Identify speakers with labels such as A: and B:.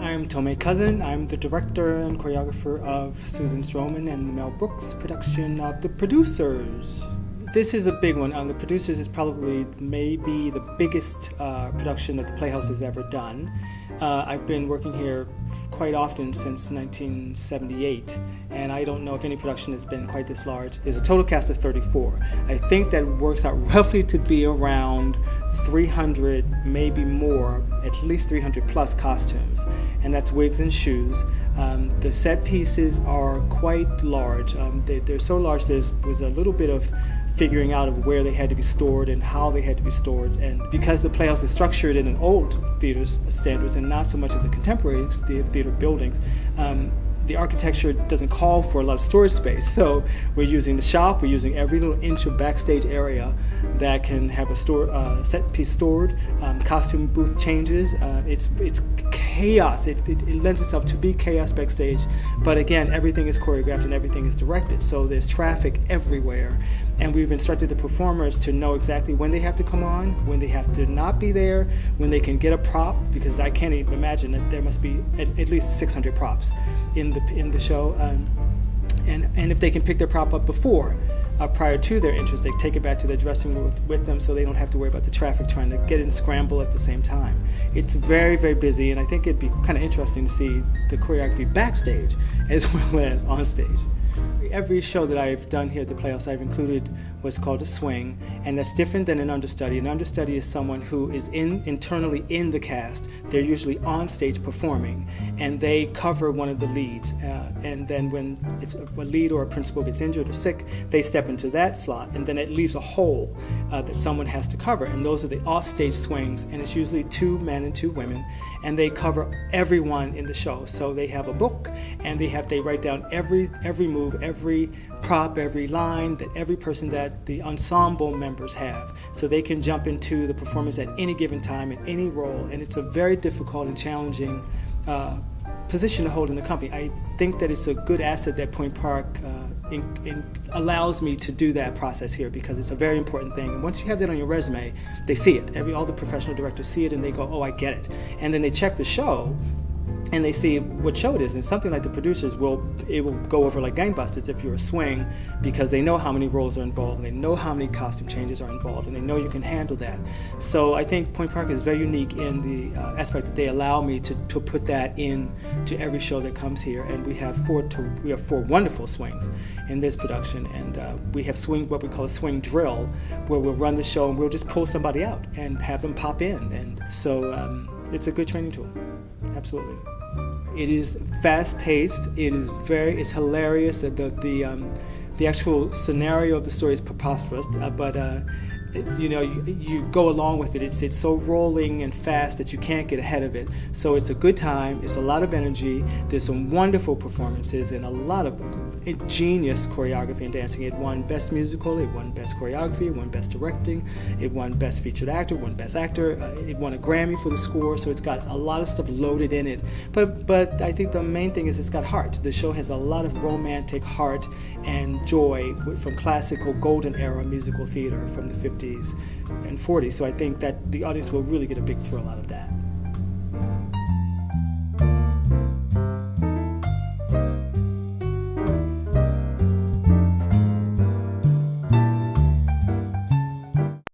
A: I'm Tomé Cousin. I'm the director and choreographer of Susan Stroman and the Mel Brooks production of The Producers. This is a big one. The Producers is probably maybe the biggest production that the Playhouse has ever done. I've been working here quite often since 1978, and I don't know if any production has been quite this large. There's a total cast of 34. I think that works out roughly to be around 300, maybe more, at least 300 plus costumes, and that's wigs and shoes. The set pieces are quite large. They're so large there was a little bit of figuring out of where they had to be stored and how they had to be stored. And because the Playhouse is structured in an old theater standards and not so much of the contemporary theater buildings, the architecture doesn't call for a lot of storage space. So we're using the shop, we're using every little inch of backstage area that can have a set piece stored, costume booth changes. It's chaos. It lends itself to be chaos backstage. But again, everything is choreographed and everything is directed. So there's traffic everywhere. And we've instructed the performers to know exactly when they have to come on, when they have to not be there, when they can get a prop, because I can't even imagine that there must be at least 600 props in the show. And if they can pick their prop up before, prior to their entrance, they take it back to their dressing room with them so they don't have to worry about the traffic trying to get it and scramble at the same time. It's very, very busy, and I think it'd be kind of interesting to see the choreography backstage as well as on stage. Every show that I've done here at the Playhouse, I've included what's called a swing, and that's different than an understudy. An understudy is someone who is internally in the cast. They're usually on stage performing, and they cover one of the leads. And then if a lead or a principal gets injured or sick, they step into that slot, and then it leaves a hole that someone has to cover. And those are the off-stage swings, and it's usually 2 men and 2 women, and they cover everyone in the show. So they have a book, and they write down every move, every prop, every line that every person that the ensemble members have, so they can jump into the performance at any given time in any role. And it's a very difficult and challenging position to hold in the company. I think that it's a good asset that Point Park allows me to do that process here, because it's a very important thing. And once you have that on your resume, they see it. All the professional directors see it and they go, oh, I get it. And then they check the show and they see what show it is. And something like The Producers will go over like gangbusters if you're a swing, because they know how many roles are involved, and they know how many costume changes are involved, and they know you can handle that. So I think Point Park is very unique in the aspect that they allow me to put that in to every show that comes here. And we have 4 wonderful swings in this production, and we have what we call a swing drill, where we'll run the show and we'll just pull somebody out and have them pop in. And so it's a good training tool. Absolutely. It is fast-paced. It's hilarious. The actual scenario of the story is preposterous, but you go along with it. It's so rolling and fast that you can't get ahead of it. So it's a good time. It's a lot of energy. There's some wonderful performances and a lot of genius choreography and dancing. It won Best Musical, it won Best Choreography, it won Best Directing, it won Best Featured Actor, it won Best Actor, it won a Grammy for the score. So it's got a lot of stuff loaded in it. But I think the main thing is it's got heart. The show has a lot of romantic heart and joy from classical golden era musical theater from the 50s and 40s. So I think that the audience will really get a big thrill out of that.